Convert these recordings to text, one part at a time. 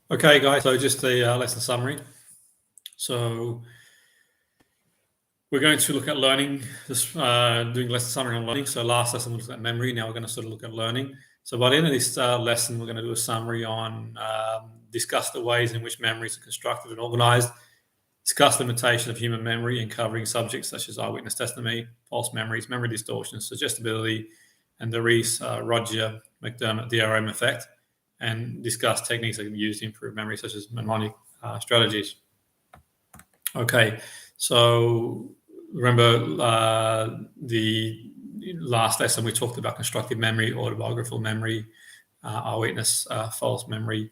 Okay, guys, so just a lesson summary. So we're going to look at learning, doing lesson summary on learning. So last lesson we looked at memory. Now we're going to sort of look at learning. So by the end of this lesson, we're going to do a summary on discuss the ways in which memories are constructed and organized, discuss the limitation of human memory and covering subjects such as eyewitness testimony, false memories, memory distortions, suggestibility, and the Deese-Roediger-McDermott DRM effect, and discuss techniques that can be used to improve memory, such as mnemonic strategies. Okay, so remember the last lesson we talked about constructive memory, autobiographical memory, eyewitness, false memory,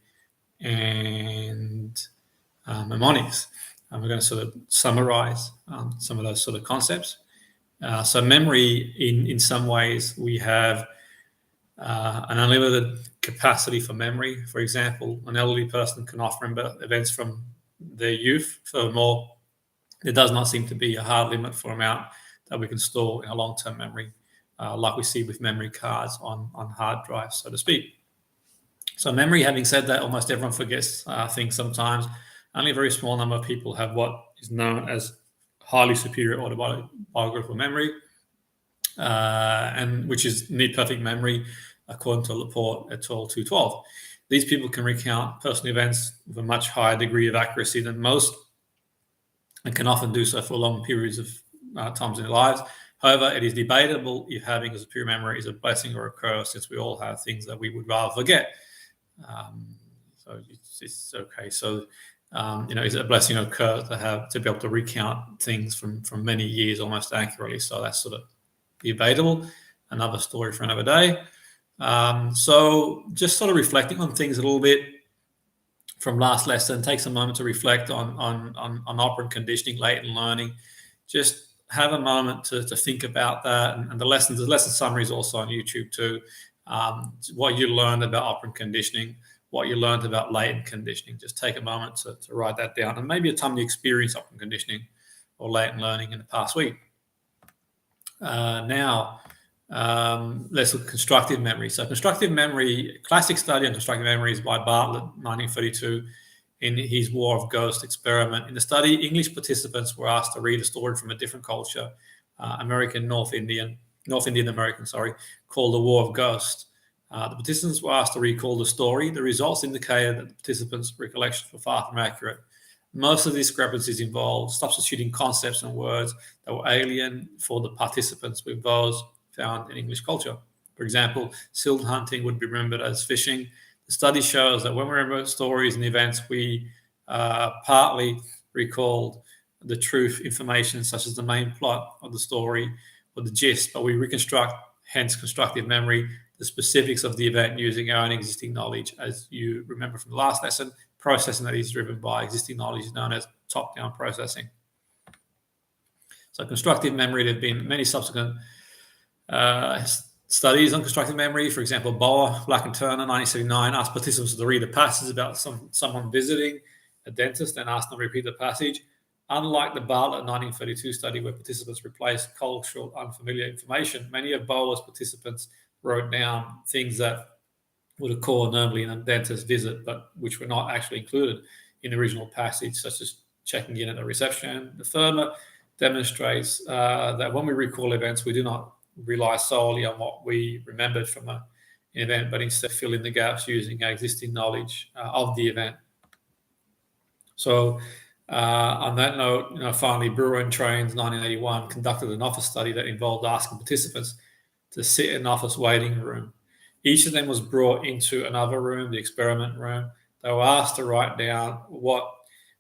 and mnemonics. And we're going to sort of summarize some of those sort of concepts. So memory, in some ways, we have an unlimited capacity for memory. For example, an elderly person can often remember events from their youth. Furthermore, there does not seem to be a hard limit for amount that we can store in a long-term memory, like we see with memory cards on hard drives, so to speak. So memory, having said that, almost everyone forgets things sometimes. Only a very small number of people have what is known as highly superior autobiographical memory, and which is near perfect memory, according to Laporte et al. 2012. These people can recount personal events with a much higher degree of accuracy than most, and can often do so for long periods of times in their lives. However, it is debatable if having a superior memory is a blessing or a curse, since we all have things that we would rather forget. So it's okay. So is it a blessing or a curse to be able to recount things from many years almost accurately? So that's sort of debatable. Another story for another day. So just sort of reflecting on things a little bit from last lesson. Takes a moment to reflect on operant conditioning, latent learning. Just have a moment to think about that. And the lesson summary is also on YouTube too. What you learned about operant conditioning, what you learned about latent conditioning. Just take a moment to write that down, and maybe a time you experience operant conditioning or latent learning in the past week. Now, let's look at constructive memory. So constructive memory, classic study on constructive memory is by Bartlett, 1932, in his War of Ghosts experiment. In the study, English participants were asked to read a story from a different culture, North Indian American, called the War of Ghosts. The participants were asked to recall the story. The results indicated that the participants' recollections were far from accurate. Most of the discrepancies involved substituting concepts and words that were alien for the participants with those found in English culture. For example, seal hunting would be remembered as fishing. The study shows that when we remember stories and events, we partly recalled the truth information, such as the main plot of the story or the gist, but we reconstruct, hence constructive memory, the specifics of the event using our own existing knowledge. As you remember from the last lesson, processing that is driven by existing knowledge is known as top-down processing. So constructive memory, there have been many subsequent studies on constructive memory. For example, Boer, Black and Turner, 1979, asked participants to read a passage about someone visiting a dentist and asked them to repeat the passage. Unlike the Bartlett 1932 study, where participants replaced cultural unfamiliar information, many of Boer's participants wrote down things that would occur normally in a dentist visit, but which were not actually included in the original passage, such as checking in at the reception. The further demonstrates that when we recall events, we do not rely solely on what we remembered from an event, but instead fill in the gaps using our existing knowledge of the event. So on that note, finally, Brewer and Trains, 1981, conducted an office study that involved asking participants to sit in an office waiting room. Each of them was brought into another room, the experiment room. They were asked to write down what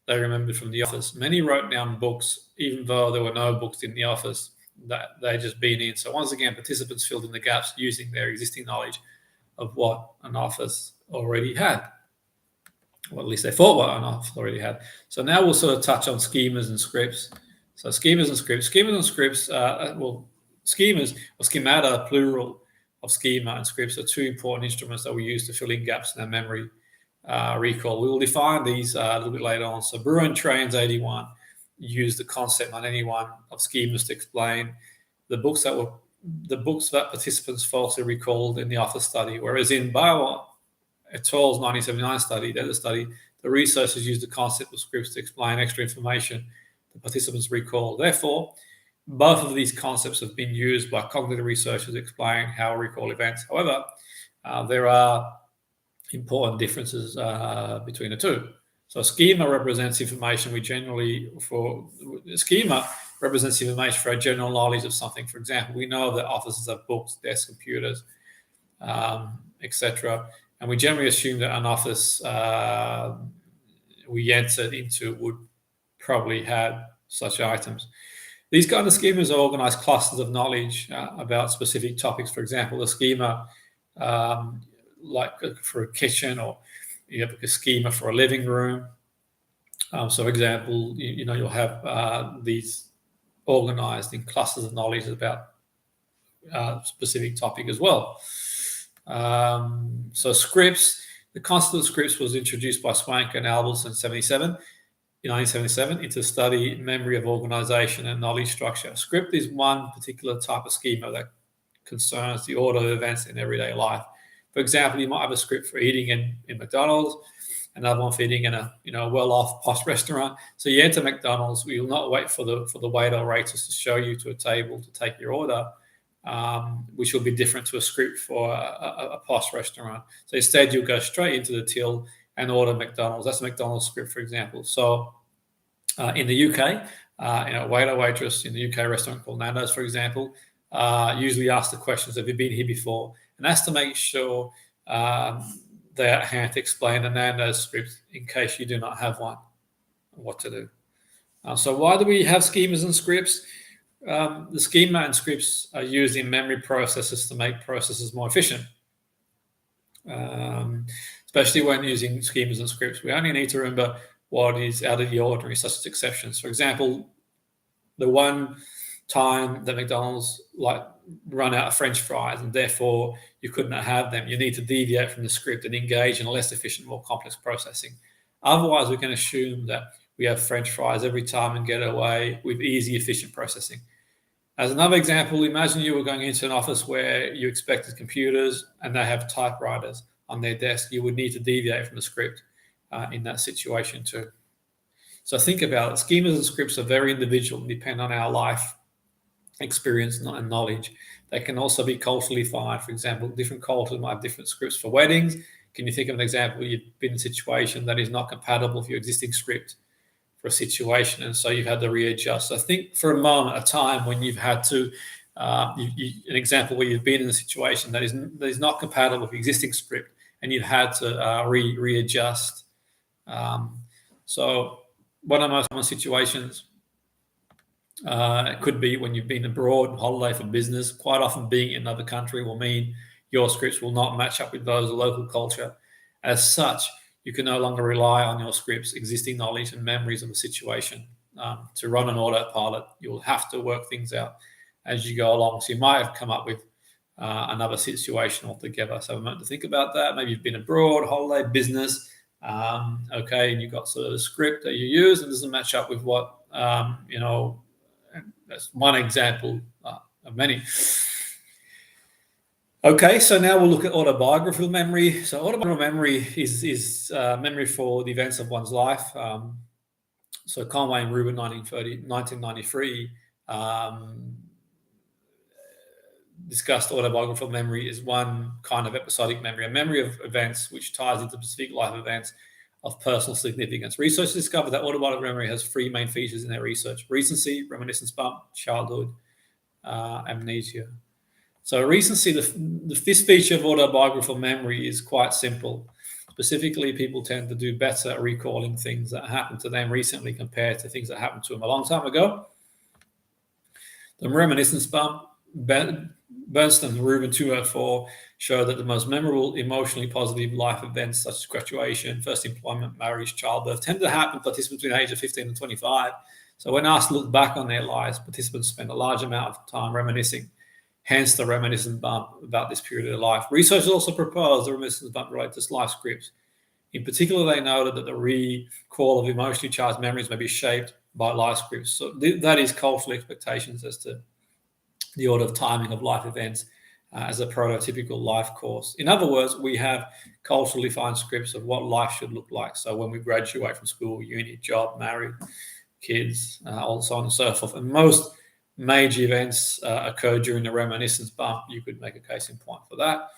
they remembered from the office. Many wrote down books, even though there were no books in the office that they just been in. So once again, participants filled in the gaps using their existing knowledge of what an office already had. Or at least they thought what an office already had. So now we'll sort of touch on schemas and scripts. So schemas and scripts. Schemas or schemata, plural of schema and scripts, are two important instruments that we use to fill in gaps in our memory recall. We will define these a little bit later on. So Brewer and Trains, 81, used the concept on anyone of schemas to explain the books that participants falsely recalled in the office study, whereas in Bauer et al.'s 1979 study, the researchers used the concept of scripts to explain extra information the participants recall. Therefore, both of these concepts have been used by cognitive researchers to explain how we recall events. However, there are important differences between the two. So schema represents information schema represents information for our general knowledge of something. For example, we know that offices have books, desks, computers, etc. And we generally assume that an office we entered into would probably have such items. These kind of schemas are organized clusters of knowledge about specific topics. For example, a schema like for a kitchen, or you have a schema for a living room. So, for example, you'll have these organized in clusters of knowledge about a specific topic as well. So scripts, the concept of scripts was introduced by Swank and Albers in 1977 into study memory of organization and knowledge structure. A script is one particular type of schema that concerns the order of events in everyday life. For example, you might have a script for eating in McDonald's, another one for eating in a well-off posh restaurant. So you enter McDonald's, you'll not wait for the waiter or waitress to show you to a table to take your order, which will be different to a script for a posh restaurant. So instead, you'll go straight into the till and order McDonald's. That's a McDonald's script, for example. So in the UK, waiter, waitress in the UK restaurant called Nando's, for example, usually ask the questions, have you been here before? And that's to make sure they're at hand to explain the Nando's script in case you do not have one, what to do. So why do we have schemas and scripts? The schema and scripts are used in memory processes to make processes more efficient, especially when using schemas and scripts. We only need to remember what is out of the ordinary, such as exceptions. For example, the one time that McDonald's run out of French fries and therefore you could not have them, you need to deviate from the script and engage in a less efficient, more complex processing. Otherwise, we can assume that we have French fries every time and get away with easy, efficient processing. As another example, imagine you were going into an office where you expected computers and they have typewriters on their desk. You would need to deviate from the script in that situation too. So think about it. Schemas and scripts are very individual and depend on our life experience and knowledge. They can also be culturally defined. For example, different cultures might have different scripts for weddings. Can you think of an example where you've been in a situation that is not compatible with your existing script for a situation, and so you've had to readjust? So think for a moment, a time when you've had to, an example where you've been in a situation that is not compatible with the existing script, and you've had to readjust. So one of the most common situations it could be when you've been abroad on holiday for business. Quite often being in another country will mean your scripts will not match up with those of local culture. As such, you can no longer rely on your script's existing knowledge and memories of the situation. To run an autopilot, you'll have to work things out as you go along. So you might have come up with another situation altogether. So a moment to think about that. Maybe you've been abroad, holiday, business, and you've got sort of a script that you use and doesn't match up with what, that's one example of many. Okay, so now we'll look at autobiographical memory. So autobiographical memory is memory for the events of one's life. So Conway and Rubin, 1993, discussed autobiographical memory as one kind of episodic memory, a memory of events which ties into specific life events of personal significance. Researchers discovered that autobiographical memory has three main features in their research: recency, reminiscence bump, childhood amnesia. So recency, this feature of autobiographical memory is quite simple. Specifically, people tend to do better at recalling things that happened to them recently compared to things that happened to them a long time ago. The reminiscence bump, Bernstein and Rubin 204 show that the most memorable, emotionally positive life events such as graduation, first employment, marriage, childbirth tend to happen to participants between the age of 15 and 25. So when asked to look back on their lives, participants spend a large amount of time reminiscing, hence the reminiscence bump about this period of their life. Researchers also proposed the reminiscence bump related to life scripts. In particular, they noted that the recall of emotionally charged memories may be shaped by life scripts. So that is cultural expectations as to the order of timing of life events as a prototypical life course. In other words, we have culturally defined scripts of what life should look like. So when we graduate from school, uni, job, married, kids, all so on and so forth. And most major events occur during the reminiscence bump. You could make a case in point for that.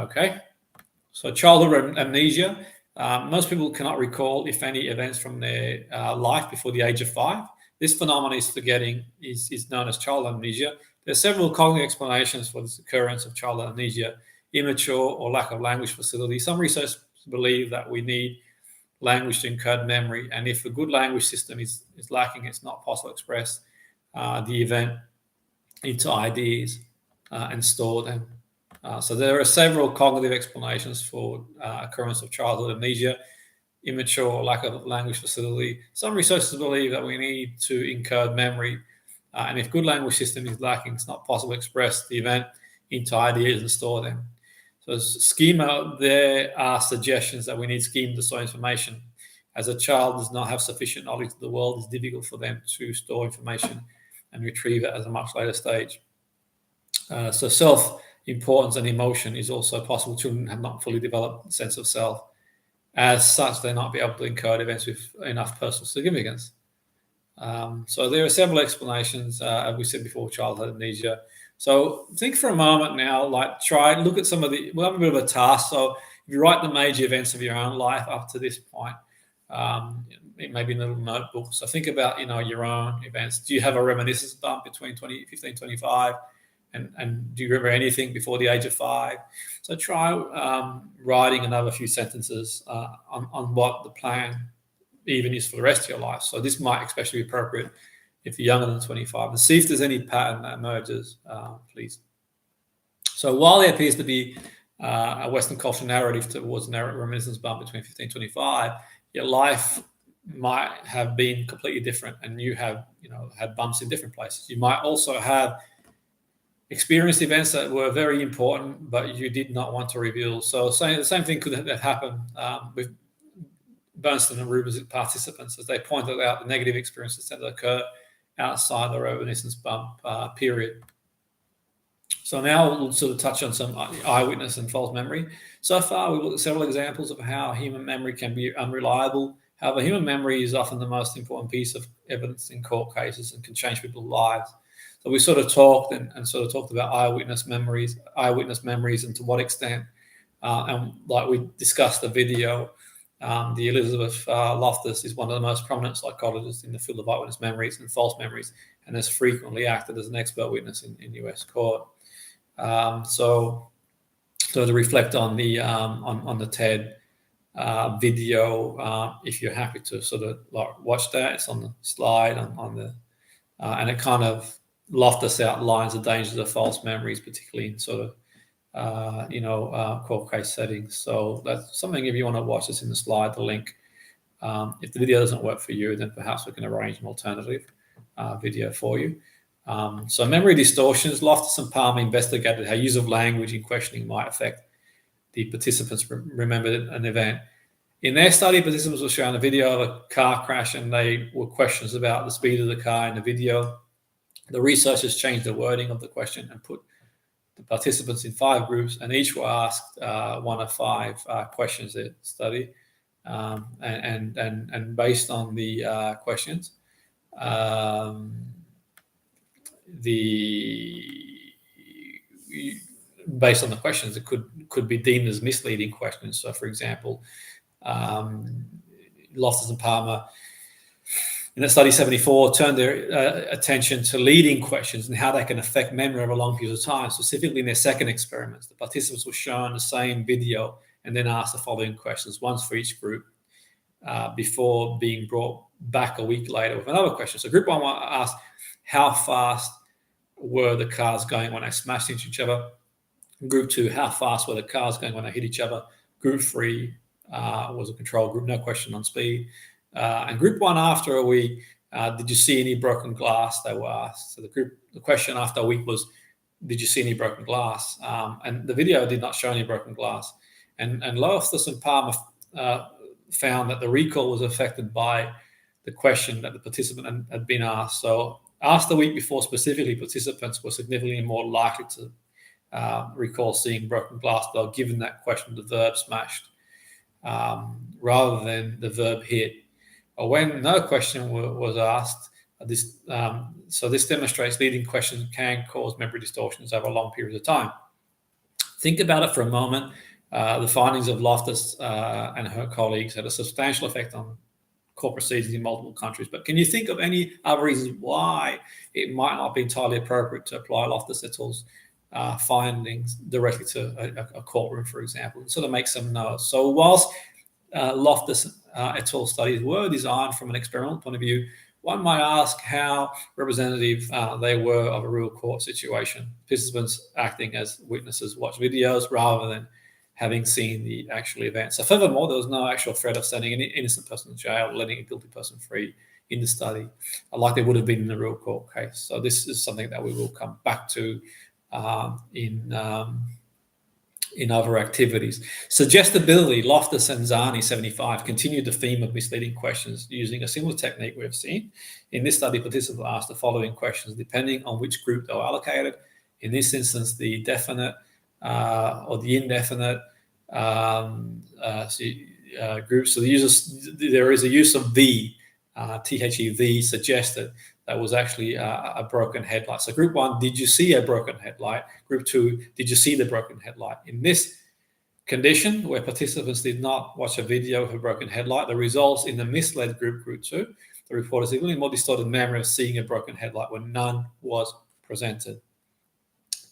Okay. So childhood amnesia. Most people cannot recall, if any, events from their life before the age of 5. This phenomenon is known as childhood amnesia. There are several cognitive explanations for this occurrence of childhood amnesia: immature or lack of language facility. Some researchers believe that we need language to encode memory, and if a good language system is lacking, it's not possible to express the event into ideas and store them. So there are several cognitive explanations for occurrence of childhood amnesia: immature or lack of language facility. Some researchers believe that we need to encode memory, and if good language system is lacking, it's not possible to express the event into ideas and store them. So schema, there are suggestions that we need schema to store information. As a child does not have sufficient knowledge of the world, it's difficult for them to store information and retrieve it at a much later stage. So self-importance and emotion is also possible. Children have not fully developed a sense of self. As such, they not be able to encode events with enough personal significance. So there are several explanations, as we said before, childhood amnesia. So think for a moment now, look at some of we'll have a bit of a task. So if you write the major events of your own life up to this point, it may be in a little notebook. So think about, your own events. Do you have a reminiscence bump between 15, 25? And do you remember anything before the age of 5? So try writing another few sentences on what the plan even is for the rest of your life. So this might especially be appropriate if you're younger than 25. And see if there's any pattern that emerges, please. So while there appears to be a Western cultural narrative towards reminiscence bump between 15 and 25, your life might have been completely different, and you have had bumps in different places. You might also have experienced events that were very important, but you did not want to reveal. So the same thing could have happened with Bernstein and Ruben's participants, as they pointed out the negative experiences that occur outside the reminiscence bump period. So now we'll sort of touch on some eyewitness and false memory. So far, we've looked at several examples of how human memory can be unreliable. However, human memory is often the most important piece of evidence in court cases and can change people's lives. So we sort of talked about eyewitness memories, and to what extent. And like we discussed the video, the Elizabeth Loftus is one of the most prominent psychologists in the field of eyewitness memories and false memories, and has frequently acted as an expert witness in US court. So to reflect on the TED video, if you're happy to sort of watch that, it's on the slide and it kind of Loftus outlines the dangers of false memories, particularly in sort of court case settings. So that's something, if you want to watch this in the slide, the link. If the video doesn't work for you, then perhaps we can arrange an alternative video for you. So memory distortions. Loftus and Palmer investigated how use of language in questioning might affect the participants' remembered an event. In their study, participants were shown a video of a car crash, and they were questions about the speed of the car in the video. The researchers changed the wording of the question and put the participants in 5 groups, and each were asked one of 5 questions they studied, and based on the questions, it could be deemed as misleading questions. So, for example, Loftus and Palmer in the study 74 turned their attention to leading questions and how they can affect memory over long periods of time. Specifically, in their second experiments, the participants were shown the same video and then asked the following questions, once for each group, before being brought back a week later with another question. So group 1 asked, how fast were the cars going when they smashed into each other? Group 2, how fast were the cars going when they hit each other? Group 3 was a control group, no question on speed. And group 1, after a week, did you see any broken glass? They were asked. So the question after a week was, did you see any broken glass? And the video did not show any broken glass. And Loftus and Palmer found that the recall was affected by the question that the participant had been asked. So asked the week before specifically, participants were significantly more likely to recall seeing broken glass, they're given that question, the verb smashed, rather than the verb hit. Or when no question was asked, so this demonstrates leading questions can cause memory distortions over long periods of time. Think about it for a moment. The findings of Loftus and her colleagues had a substantial effect on court proceedings in multiple countries. But can you think of any other reasons why it might not be entirely appropriate to apply Loftus et al.'s findings directly to a courtroom, for example, and sort of make some notes? So whilst Loftus et al. Studies were designed from an experimental point of view, one might ask how representative they were of a real court situation. Participants acting as witnesses watch videos rather than having seen the actual event. So furthermore, there was no actual threat of sending an innocent person to jail or letting a guilty person free in the study, like there would have been in a real court case. So this is something that we will come back to in other activities. Suggestibility, Loftus and Zani 75 continued the theme of misleading questions using a similar technique we have seen. In this study, participants asked the following questions depending on which group they were allocated. In this instance, the definite or the indefinite group. So there is a use of the, THEV suggested that was actually a broken headlight. So group 1, did you see a broken headlight? Group 2, did you see the broken headlight? In this condition, where participants did not watch a video of a broken headlight, the results in the misled group 2, the report is even more distorted memory of seeing a broken headlight when none was presented.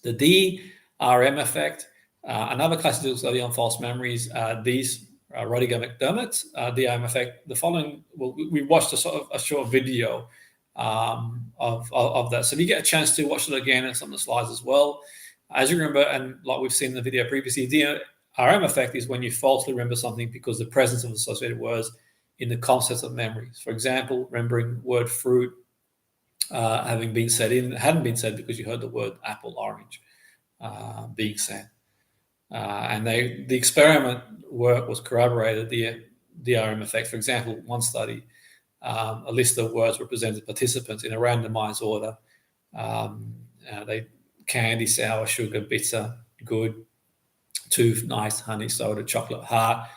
The DRM effect, another classical study on false memories, Deese-Roediger-McDermott, DRM effect. The following, we watched a short video of that. So if you get a chance to watch it again, and some of the slides as well. As you remember, and like we've seen in the video previously, DRM effect is when you falsely remember something because the presence of associated words in the concepts of memories. For example, remembering word fruit hadn't been said because you heard the word apple, orange being said. And the experiment work was corroborated, the DRM effect. For example, one study, a list of words represented participants in a randomized order. They candy, sour, sugar, bitter, good, tooth, nice, honey, soda, chocolate, heart,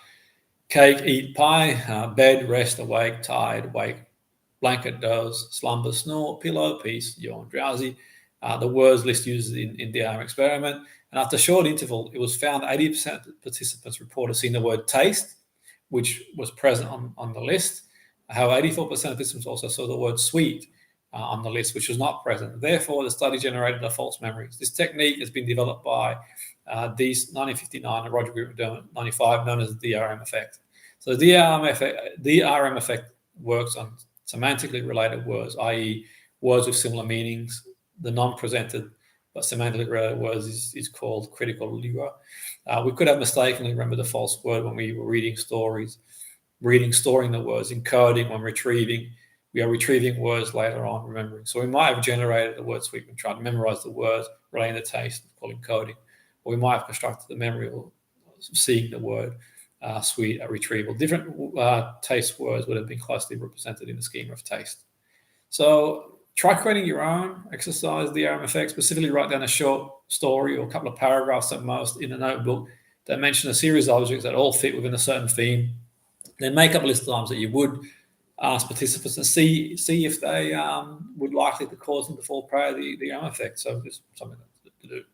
cake, eat, pie, bed, rest, awake, tired, wake, blanket, doze, slumber, snore, pillow, peace, yawn, drowsy. The words list used in the DRM experiment. And after a short interval, it was found 80% of participants reported seeing the word taste, which was present on the list. However, 84% of participants also saw the word sweet on the list, which was not present. Therefore, the study generated a false memories. This technique has been developed by Deese 1959 and Roediger-McDermott 95, known as the DRM effect. So the DRM effect works on semantically related words, i.e. words with similar meanings. The non-presented but semantically related words is called critical lure. We could have mistakenly remembered the false word when we were reading stories, storing the words, encoding when retrieving. We are retrieving words later on, remembering. So we might have generated the word sweet and tried to memorize the words relating to taste, called encoding. Or we might have constructed the memory of seeing the word sweet, a retrieval. Different taste words would have been closely represented in the schema of taste. So try creating your own exercise, DRM effect. Specifically write down a short story or a couple of paragraphs at most in a notebook that mention a series of objects that all fit within a certain theme. Then make up a list of times that you would ask participants and see if they would likely to cause them to fall prey to the DRM effect. So just something to do.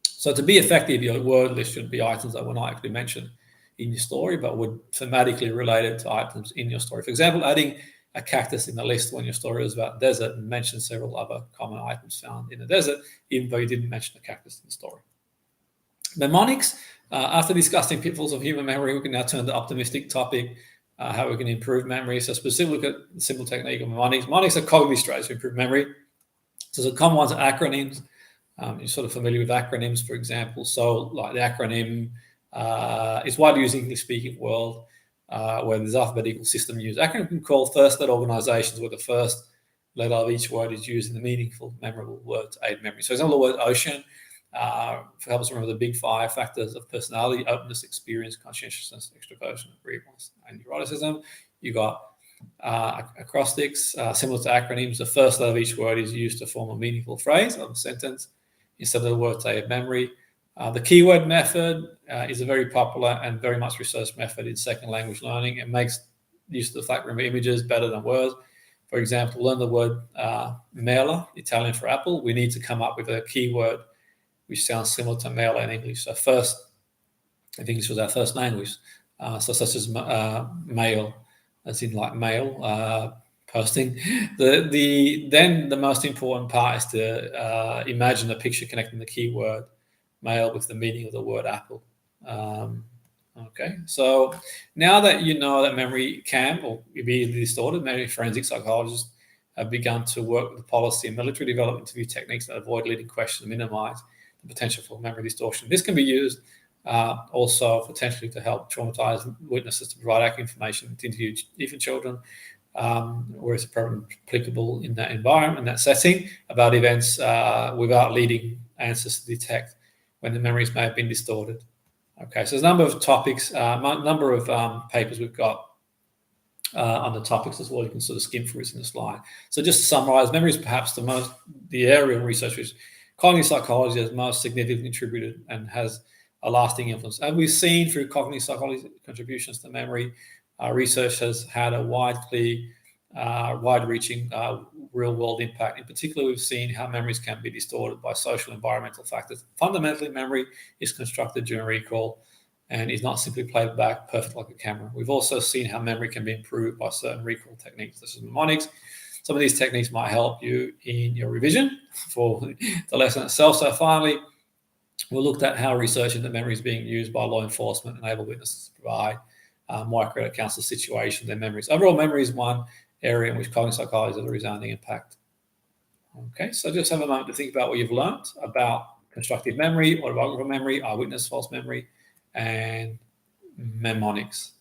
So to be effective, your word list should be items that were not actually mentioned in your story, but would thematically relate to items in your story. For example, adding a cactus in the list when your story is about desert and mention several other common items found in the desert, even though you didn't mention a cactus in the story. Mnemonics. After discussing pitfalls of human memory, we can now turn to the optimistic topic, how we can improve memory. So specifically, look at the simple technique of mnemonics. Mnemonics are cognitive strategies to improve memory. So the common ones are acronyms. You're sort of familiar with acronyms, for example. So like the acronym is widely used in the English-speaking world, where there's alphabetical system used. Acronym can call first-letter organizations where the first letter of each word is used in the meaningful, memorable word to aid memory. So, for example, the word ocean helps us remember the big 5 factors of personality: openness, experience, conscientiousness, extroversion, agreeableness, and neuroticism. You got acrostics, similar to acronyms. The first letter of each word is used to form a meaningful phrase of a sentence. instead of the word, say, of memory. The keyword method is a very popular and very much researched method in second language learning. It makes use of the fact remember images better than words. For example, learn the word mela, Italian for apple. We need to come up with a keyword which sounds similar to mela in English. So first, if English was our first language, so such as mail, as in like mail, posting. Then the most important part is to imagine a picture connecting the keyword mail with the meaning of the word apple. Okay, so now that you know that memory can or be easily distorted, many forensic psychologists have begun to work with the policy and military develop interview techniques that avoid leading questions and minimize the potential for memory distortion. This can be used also potentially to help traumatize witnesses to provide accurate information to interview even children, where it's applicable in that environment, in that setting, about events without leading answers to detect when the memories may have been distorted. Okay, so there's a number of topics, number of papers we've got on the topics as well. You can sort of skim through it in the slide. So just to summarize, memory is perhaps the area of research which cognitive psychology has most significantly contributed and has a lasting influence. And we've seen through cognitive psychology contributions to memory, research has had a wide-reaching real-world impact. In particular, we've seen how memories can be distorted by social and environmental factors. Fundamentally, memory is constructed during recall and is not simply played back perfect like a camera. We've also seen how memory can be improved by certain recall techniques, such as mnemonics. Some of these techniques might help you in your revision for the lesson itself. So finally, we looked at how research into memory is being used by law enforcement and enable witnesses to provide more accurate accounts of situations and memories. Overall, memory is one area in which cognitive psychology has a resounding impact. Okay, so just have a moment to think about what you've learned about constructive memory, autobiographical memory, eyewitness false memory, and mnemonics.